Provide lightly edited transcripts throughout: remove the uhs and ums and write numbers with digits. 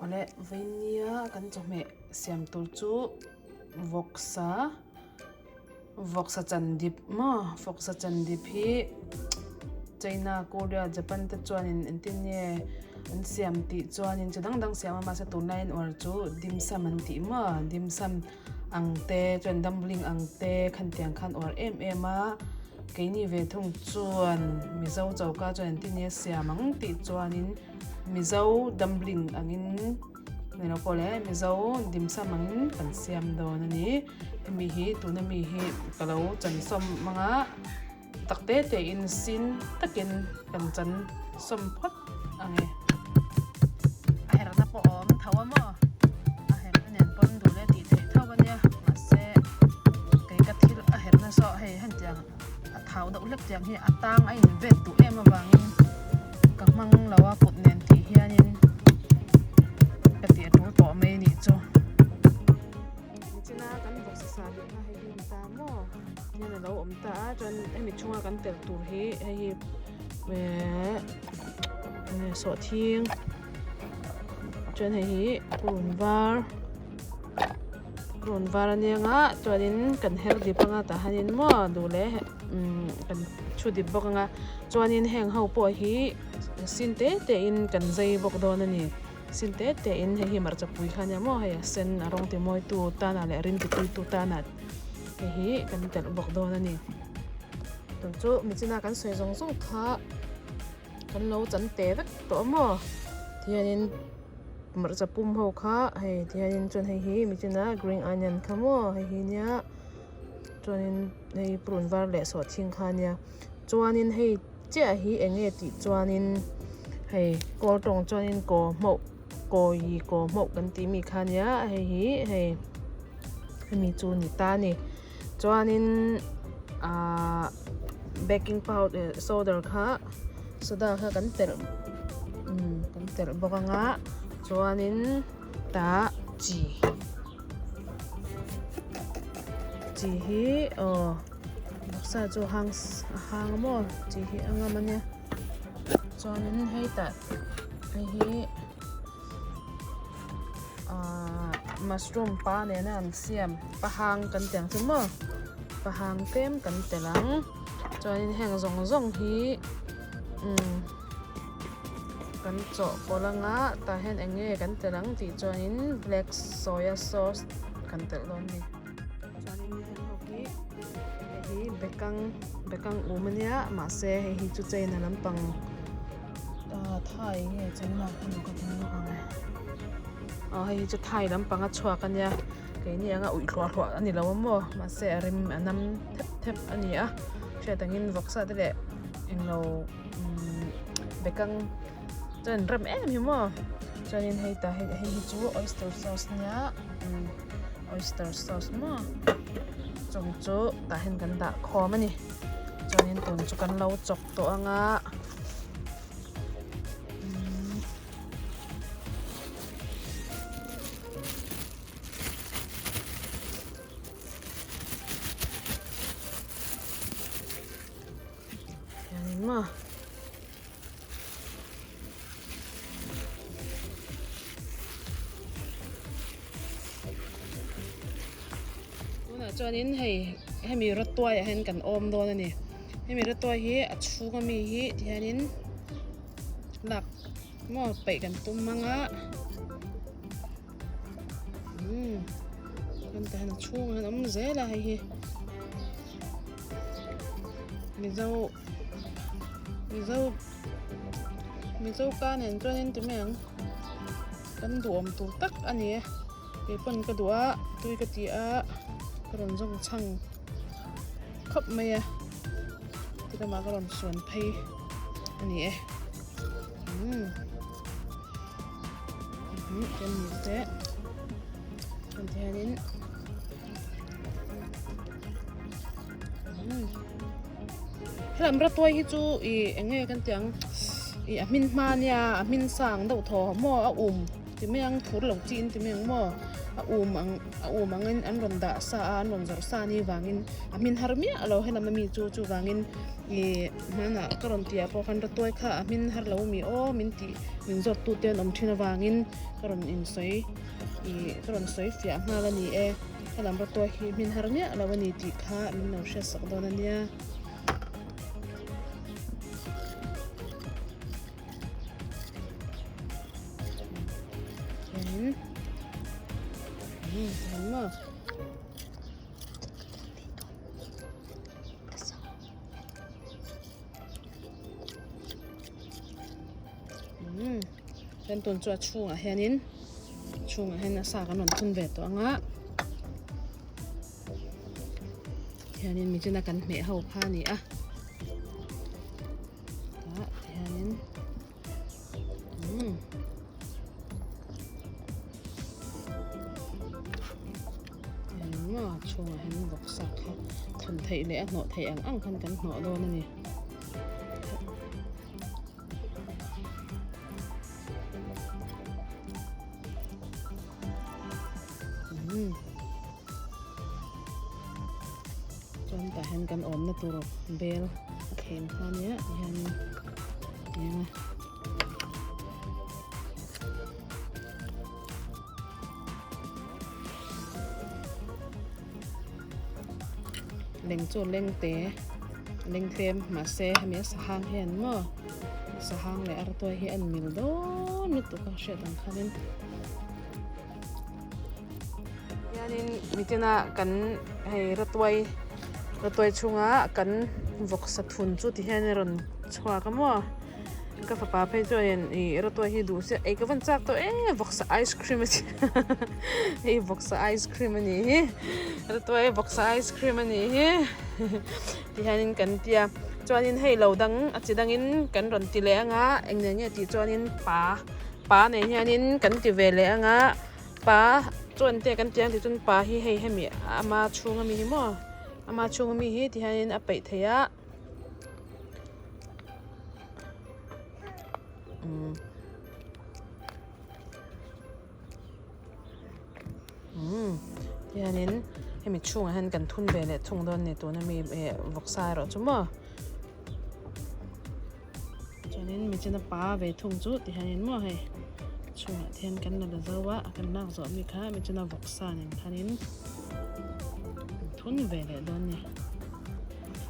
ole venia kan chome siam tur chu voxa chandip ma voxa chandip hi China Korea Japan te chuanin entinye an siam ti chuanin chadang siam ma sa tunain or chu dimsum an ti ma dimsum angte chuan dumpling angte khan tiang khan or em a keini ve thung chuan mizo chawka chuan entinye siamang ti chuanin mizo dumpling angin neno pole mizo dimsum angin kan siam don ani mi hi tuna mi hi kalau chan som manga takte te in sin takin kan chan som phot ange aher na po om thawa mo aher nen pon dule ti the thawan ya mase kai ka thil aher na so he han chang a thau da ulak chang hi atang a in vet tu em awangin ka mang lawa put nen ti hianin ka ti tu to me ni chu china kan bok sa bi na he din ta mo nên là om ta chuan em mi chunga kan tel tur hi hei ne so thing chuan hei krun var anianga chuanin kan her dipanga ta hanin mo dule kan chu dip bokanga chuanin heng ho po hi sinte te in kan zai bok don ani sinte te in hei mar chapui khanya mo hei sen arong te moi tu ta na le rin ti tu ta na hi kan tel bok don ani ton chu mi china kan soi zong zong kha kan lo chan te vek to mo thianin mar chapum ho kha hei thianin chon hei hi mi china green onion khamo hei hi nya chuanin hei prun var le so thing kha nya chuanin hei che hi enge ti chuanin hei ko tong chuanin ko mo kan ti mi kha nya hei hi hei mi chu ni ta ni chuanin baking powder soda kha kan tel bokanga chuanin ta chi hi baksa chu hang mo chi hi angamania chuanin hei ta hei hi mushroom pa ne na an siam pahang kan tiang chu mo pahang kem kan telang chuanin heng zong hi kan cho polanga ta hen enge kan telang ti chuanin black soya sauce kan tel lon ni chuanin hen hoki hi bekang umania ma se hi chu chain na lampang thai nge chaina kan ko tin no anga hei chu thai lampang a chhuak ania ke ni anga ui hlwa ani lo mo ma se rim anam thep ani a tangin voksa de le englo bekang chen ram em hi mo chanin hei ta hei chu oyster sauce nya oyster sauce mo chung chu ta hen kan da khom ani chanin tun chu kan lo chok to anga ma una chuanin hei mi rotoi a hen kan om don ani hei mi rotoi hi a chhunga mi hi thianin lak mo pe kan tum manga kan ta han chhung han om zela hei hi mizo ka nen chuanin ti meng kan duam tur tak ani ke pon ka dua tui ka ti a karon jong chang khop mai a ti ka ma karon suan phei ani kan ni te kan thianin helam ra toy hi chu enge kan tiang อีอามินมาเนี่ยอามินสั่งเดาทอหม้อที่ไม่ยังถูดหลงจีนที่ไม่ยังหม้ออังอันรอนดาซาอันรอนจอร์ซานี่วางอินอามินฮาร์มีเราให้นำมีจูวางอินอีมันน่ะกรอนเตียพอคันรตัวค่ะอามินฮาร์เรามีมินตีมินจอดตูเตียนที่นวางอินกรอนอินสวยอีกรอนสวยเฟียมาแล้วนี่ให้นำรตัวที่มินฮาร์มีเราวันนี้ตีค่ะมินเอาเชื่อสักดอนเนี่ยมาเป็นตัวจัวช่วงเห็นช่วงเห็นสากันหนุนทุนเบ็ดตัวงะเห็นมีจุดนักกันเมะเขาผ้านี่อ่ะเห็นช่วงเห็นบอกสักค่ะทุนไทยเลยอ่ะหนอไทยอังคันกันหนอโดนนี่จนแต่เห็นกันอมนะตัวเบลเข็มข้าวเนี้ยเห็นยังไงเล่งจูเล่งเตะเล่งเทมมาเซ่เมียสหางเห็นมั้งสหางเลยอะไรตัวเห็นมิลโดนนึกตัวก็เชื่อตังคันนี้ยานินมิจนากันให้รถตัวช่วงกันวกสัตว์ทุนจุดที่เห็นรอนชัวกันมั้งก็ฝาป้าไปจอยรถตัวให้ดูสิก็วันจักตัววกสัไอศครีมนี่วกสัไอศครีมนี่รถตัววกสัไอศครีมนี่ที่เห็นกันเตียจวนนินให้เราดังอาจจะดังอินกันรอนตีเลี้ยงเนี่ยที่จวนนินป้าเนี่ยนินกันตีเวเลี้ยงป้าจวนเตียกันเตียงที่จนป้าให้มีอามาช่วงมีมั้งอามาช่วงมีที่เห็นไปเทียที่อันนี้ให้มีช่วงให้กันทุนเบลเลยช่วงโดนในตัวนั้นมีวอกไซร์หรอจุ๊บมั้งจนนี้มีเจนป้าเวทุ่งจุดที่อันนี้มั้งให้ช่วงที่อันกันนั่นจะว่ากันนั่งสอบมีค่ามีเจนวอกไซร์อย่างอันนี้ทุนเบลเลยโดนเนี่ย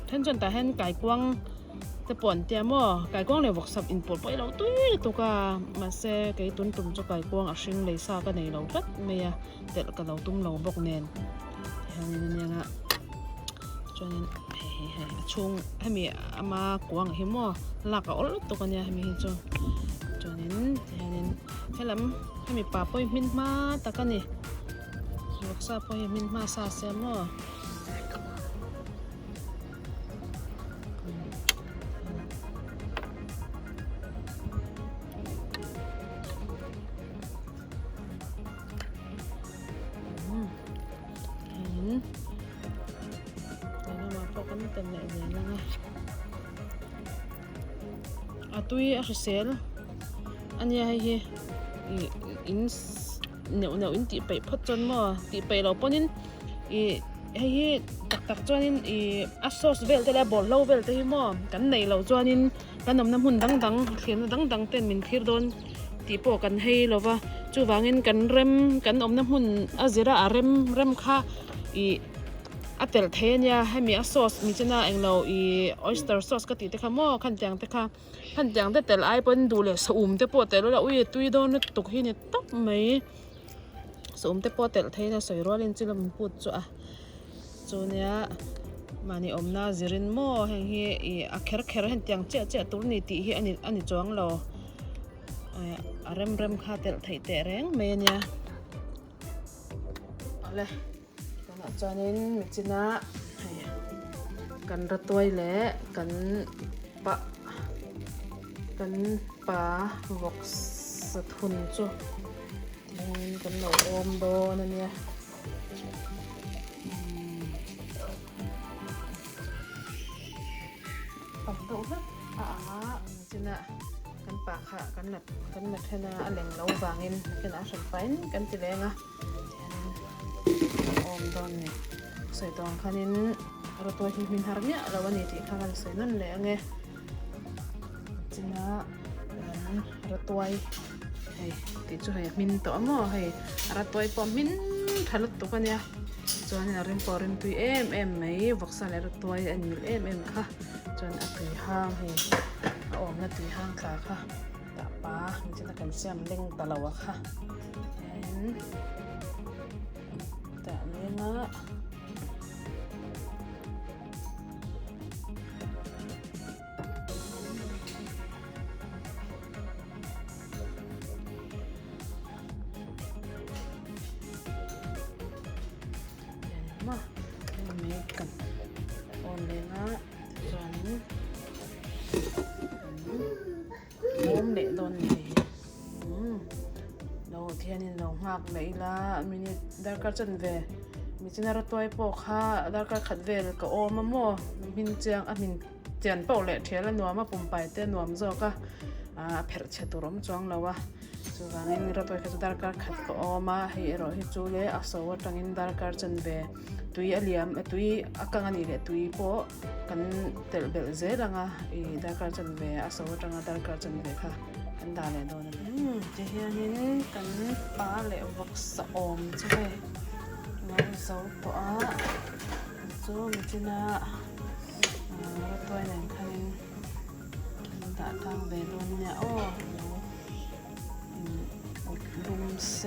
ท่านจนแต่ให้ไก่กวางแต่ปนเตียมั้งไก่กวางเลยวอกสับอินปวดไปเราตุ้ยตัวก็มาเซ่ไก่ตุนตุ่มจะไก่กวางอ่ะชิงเลยซากันในเราทัดไม่อะเด็ดกับเราตุ้มเราบอกเน้นที่อันนี้เนี่ยจนให้ช่วงให้มีอามากวางให้มั้งหลักเอาตัวกันเนี่ยให้มีจนนี้ที่อันนี้ให้ล้ำให้มีปลาปอยมินมาตะกันนี่วอกซาปอยมินมาซาเสียมั้งเป็นอะไรเนี่ยนะตุยอาเซลอันนี้ให้อินเหนียวอินตีไปพัดจนมั้งตีไปเราปนินให้ตักจวนนินอัสโซสเวลแต่ละบอลเราเวลแต่ที่มั้งกันในเราจวนนินกันน้ำหุ่นดังเขียนดังเต้นมินคิดโดนตีโปกันให้เราว่าจูวางินกันเร็มกันน้ำหุ่นอาเจระเร็มค่ะอัตเตอร์เทนเนี่ยให้มีซอสมีเจน่าเองเราออยสเตอร์ซอสก็ติดแต่ค่ะหม้อขันจังแต่ค่ะขันจังแต่ละไอ้เปิ้ลดูเลยสูมแต่ปวดแต่ละอุ้ยตุยโดนตุกที่เนี่ยตับไหมสูมแต่ปวดแต่ละเทนเนี่ยสวยรัวเล่นจิลมันพูดจ้ะเนี่ยมานี่อมนาจิรินหม้อแห่งที่เคร์เห็นจังเจ๊ตัวนี้ตีที่อันนี้จ้องเราเริ่มค่าแต่ละไทยแต่แรงเมเนี่ยอะไรจานินมิจินะกันระตัวเละกันปะวอกสะทุนจุที่กันเราอมโดนั่นเนี่ยปัดตรงนะมิจินะกัน ปากค่ะกันนัดให้นะอะไรเราวางอินกันอาฉันไปกันติเลงอ่ะอมดอนนี่ใส่ตองคันนี้เราตัวหินหารเนี่ยเราวันนี้ที่ข้างกันใส่นั่นแหละไงจีน่าเราตัวให้ติดช่วยมินตัวมั่วให้เราตัวปอมมินทะลุตัวกันเนี่ยจวนเราเริ่มปอเริ่มตุยไม่วักษาเราตัวอันนี้ค่ะจวนตุยห้างให้อมนะตุยห้างค่ะตาป้ามันจะกันเสียมเล่งตลอดค่ะแต่เนี้ยนะมาไม่กันโอนเลยนะจวนโอมเด็ดโดนเลยเราเที่ยนี่เราหักเลยละมินิดาร์การ์จันเวมิจินาร์ตัวไอ้พวกค่ะดาร์การ์ขัดเวลก็โอมาโม่มินเจียงมินเจียนเป่าเละเทียละนัวมาปุ่มไปเต้นัวมจอกะเพลเชตุรมจวงแล้ววะจูกังอินเราตัวก็จะดาร์การ์ขัดก็โอมาให้เราให้จูเล่อาสวะตังอินดาร์การ์จันเวตุยอเลียมตุยอากังอันนี้เลยตุยโปกันเตลเบลเซดังอ่ะอีดาร์การ์จันเวอาสวะตังดาร์การ์จันเวค่ะกันดาเลยโดนจะเห็นกันป้าเละวักสะอมใช่ไหมงั้นสาวตัวจูมิจินะตัวไหนคันตาทางเบลเนี่ยโอ้ดุมเซ